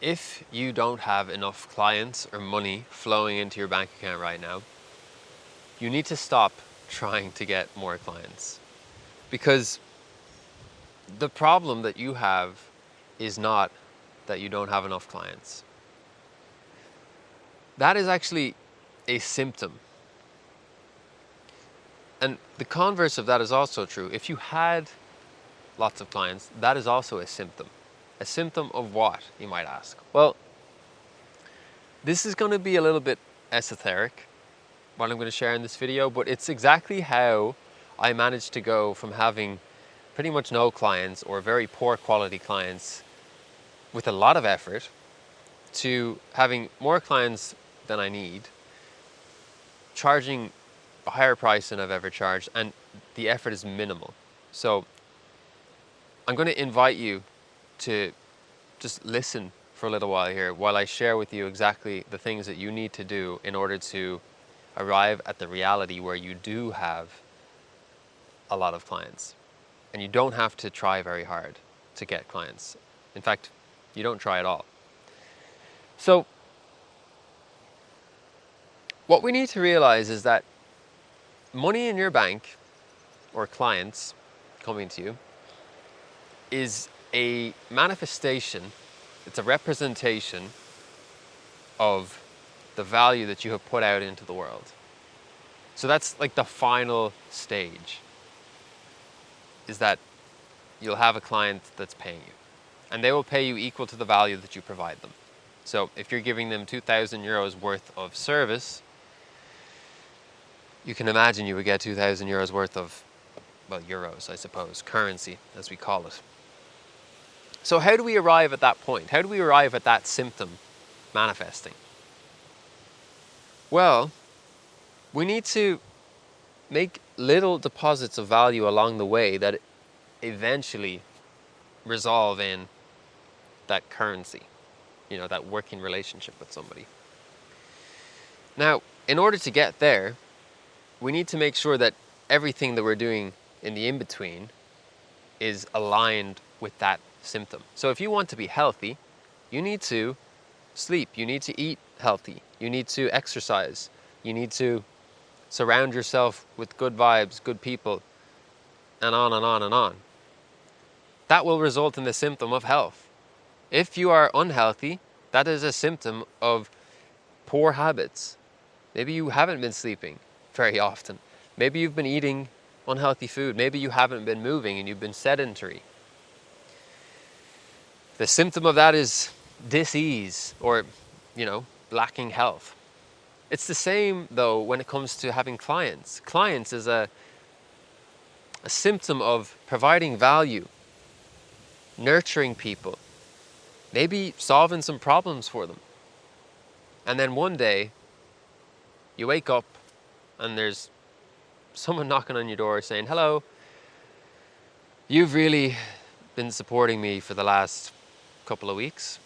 If you don't have enough clients or money flowing into your bank account right now, you need to stop trying to get more clients. Because the problem that you have is not that you don't have enough clients. That is actually a symptom. And the converse of that is also true. If you had lots of clients, that is also a symptom. A symptom of what, you might ask? Well, this is going to be a little bit esoteric, what I'm going to share in this video, but it's exactly how I managed to go from having pretty much no clients or very poor quality clients with a lot of effort to having more clients than I need, charging a higher price than I've ever charged, and the effort is minimal. So I'm going to invite you to just listen for a little while here while I share with you exactly the things that you need to do in order to arrive at the reality where you do have a lot of clients. And you don't have to try very hard to get clients. In fact, you don't try at all. So what we need to realize is that money in your bank, or clients coming to you, is a manifestation, it's a representation of the value that you have put out into the world. So that's like the final stage, is that you'll have a client that's paying you, and they will pay you equal to the value that you provide them. So if you're giving them 2,000 euros worth of service, you can imagine you would get 2,000 euros worth of, well, euros, I suppose, currency, as we call it. So how do we arrive at that point? How do we arrive at that symptom manifesting? Well, we need to make little deposits of value along the way that eventually resolve in that currency, that working relationship with somebody. Now, in order to get there, we need to make sure that everything that we're doing in the in-between is aligned with that symptom. So if you want to be healthy, you need to sleep, you need to eat healthy, you need to exercise, you need to surround yourself with good vibes, good people, and on and on and on. That will result in the symptom of health. If you are unhealthy, that is a symptom of poor habits. Maybe you haven't been sleeping very often. Maybe you've been eating unhealthy food. Maybe you haven't been moving and you've been sedentary. The symptom of that is dis-ease or, lacking health. It's the same, though, when it comes to having clients. Clients is a symptom of providing value, nurturing people, maybe solving some problems for them. And then one day, you wake up and there's someone knocking on your door saying, "Hello, you've really been supporting me for the last couple of weeks,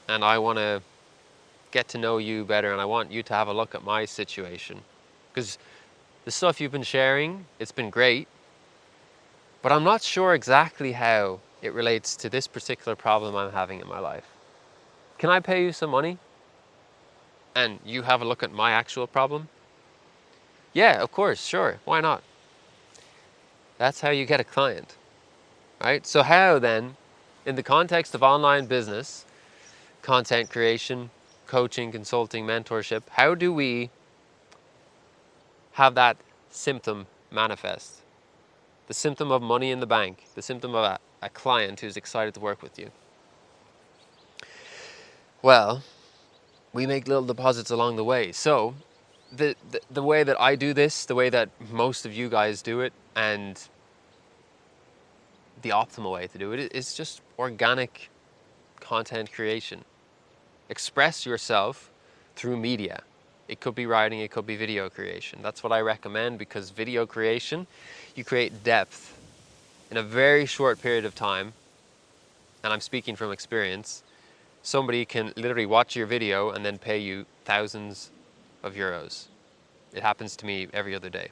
and I want to get to know you better, and I want you to have a look at my situation. Because the stuff you've been sharing, it's been great, but I'm not sure exactly how it relates to this particular problem I'm having in my life. Can I pay you some money and you have a look at my actual problem?" Yeah, of course, sure, why not? That's how you get a client, right? So how then, in the context of online business, content creation, coaching, consulting, mentorship, how do we have that symptom manifest? The symptom of money in the bank, the symptom of a client who's excited to work with you. Well, we make little deposits along the way. So the way that I do this, the way that most of you guys do it, and the optimal way to do it is just organic content creation. Express yourself through media. It could be writing, it could be video creation. That's what I recommend, because video creation, you create depth in a very short period of time. And I'm speaking from experience. Somebody can literally watch your video and then pay you thousands of euros. It happens to me every other day.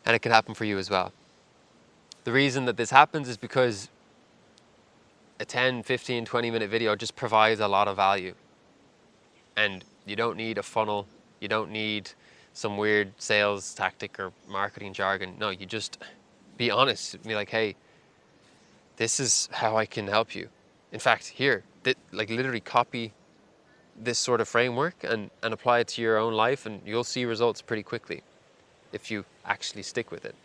And it can happen for you as well. The reason that this happens is because a 10, 15, 20-minute video just provides a lot of value. And you don't need a funnel. You don't need some weird sales tactic or marketing jargon. No, you just be honest. Be like, hey, this is how I can help you. In fact, here, like literally copy this sort of framework and apply it to your own life, and you'll see results pretty quickly if you actually stick with it.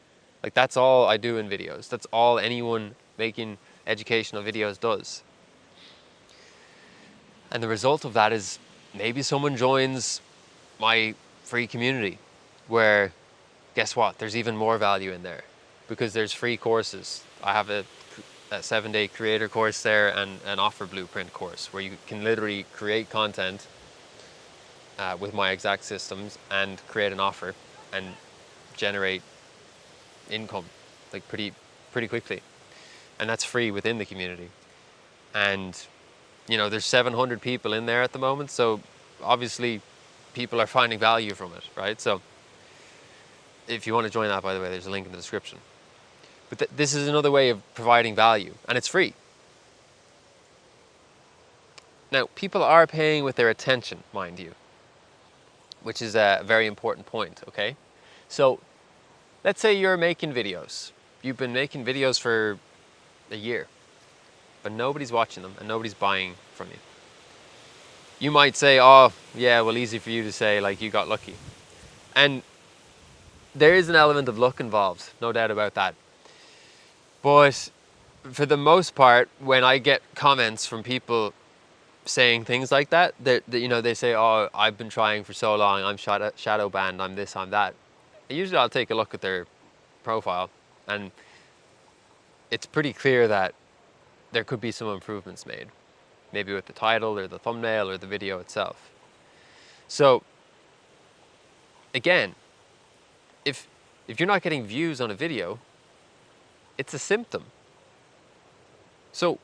Like, that's all I do in videos. That's all anyone making educational videos does. And the result of that is maybe someone joins my free community where, guess what? There's even more value in there because there's free courses. I have a 7-day creator course there and an offer blueprint course where you can literally create content with my exact systems and create an offer and generate income like pretty quickly. And that's free within the community. And there's 700 people in there at the moment, so obviously people are finding value from it, right? So if you want to join that, by the way, there's a link in the description. But this is another way of providing value, and it's free. Now, people are paying with their attention, mind you, which is a very important point, okay? So let's say you're making videos. You've been making videos for a year, but nobody's watching them and nobody's buying from you. You might say, oh, yeah, well, easy for you to say, like, you got lucky. And there is an element of luck involved, no doubt about that. But for the most part, when I get comments from people saying things like that, they say, oh, I've been trying for so long, I'm shadow banned, I'm this, I'm that. Usually I'll take a look at their profile, and it's pretty clear that there could be some improvements made, maybe with the title or the thumbnail or the video itself. So again, if you're not getting views on a video, it's a symptom. So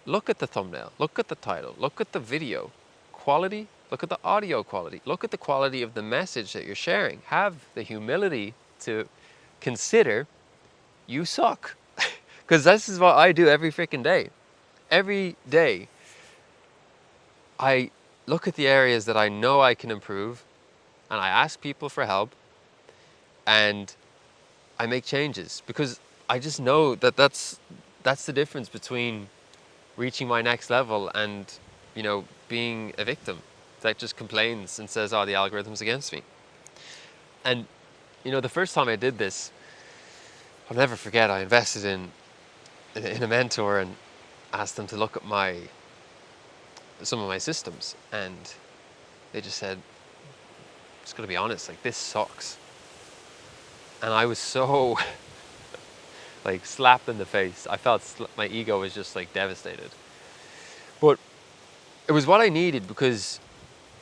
look at the thumbnail, look at the title, look at the video quality, look at the audio quality, look at the quality of the message that you're sharing. Have the humility to consider you suck. Because this is what I do every freaking day. Every day, I look at the areas that I know I can improve, and I ask people for help, and I make changes, because I just know that that's the difference between reaching my next level and, being a victim that just complains and says, oh, the algorithm's against me. And, the first time I did this, I'll never forget, I invested in a mentor and asked them to look at some of my systems, and they just said, just gotta be honest, like, this sucks. And I was so like slapped in the face. I felt my ego was just like devastated. But it was what I needed, because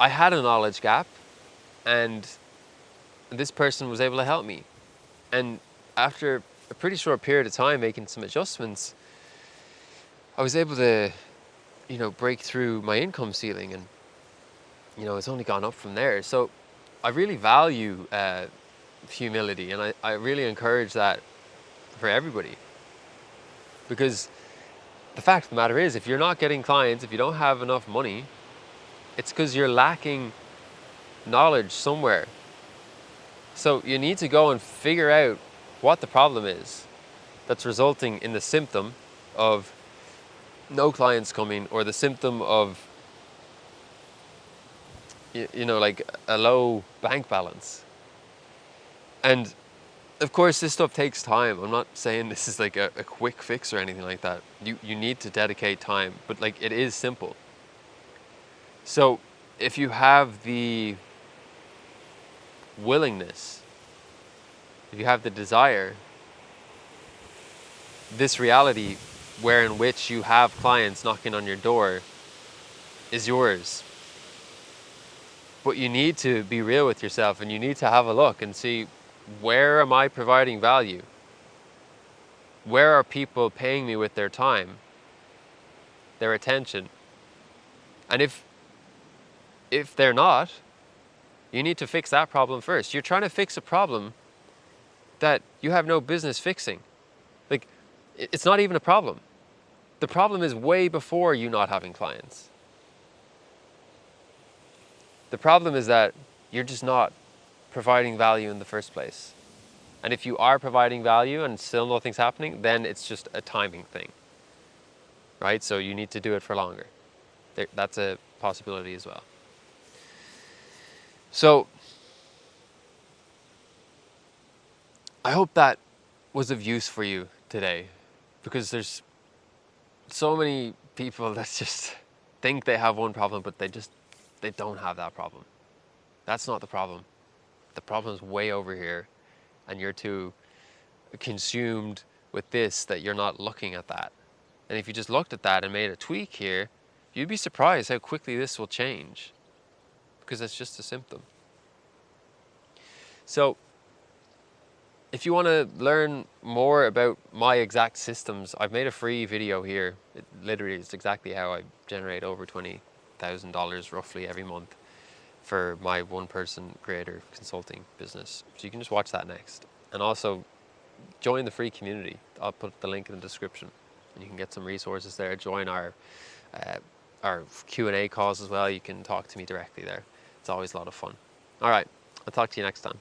I had a knowledge gap, and this person was able to help me. And after a pretty short period of time making some adjustments, I was able to, break through my income ceiling, and, it's only gone up from there. So I really value humility, and I really encourage that for everybody. Because the fact of the matter is, if you're not getting clients, if you don't have enough money, it's because you're lacking knowledge somewhere. So you need to go and figure out what the problem is that's resulting in the symptom of no clients coming, or the symptom of like a low bank balance. And of course, this stuff takes time. I'm not saying this is like a quick fix or anything like that. You need to dedicate time, but like, it is simple. So if you have the willingness, if you have the desire, this reality in which you have clients knocking on your door is yours. But you need to be real with yourself, and you need to have a look and see, where am I providing value? Where are people paying me with their time, their attention? And if they're not, you need to fix that problem first. You're trying to fix a problem that you have no business fixing. Like, it's not even a problem. The problem is way before you not having clients. The problem is that you're just not providing value in the first place. And if you are providing value and still nothing's happening, then it's just a timing thing, right? So you need to do it for longer. That's a possibility as well. So I hope that was of use for you today, because there's so many people that just think they have one problem, but they don't have that problem. That's not the problem. The problem is way over here, and you're too consumed with this that you're not looking at that. And if you just looked at that and made a tweak here, you'd be surprised how quickly this will change, because it's just a symptom. So if you want to learn more about my exact systems, I've made a free video here. It literally is exactly how I generate over $20,000 roughly every month for my one-person creator consulting business. So you can just watch that next. And also join the free community. I'll put the link in the description, and you can get some resources there. Join our Q&A calls as well. You can talk to me directly there. It's always a lot of fun. All right, I'll talk to you next time.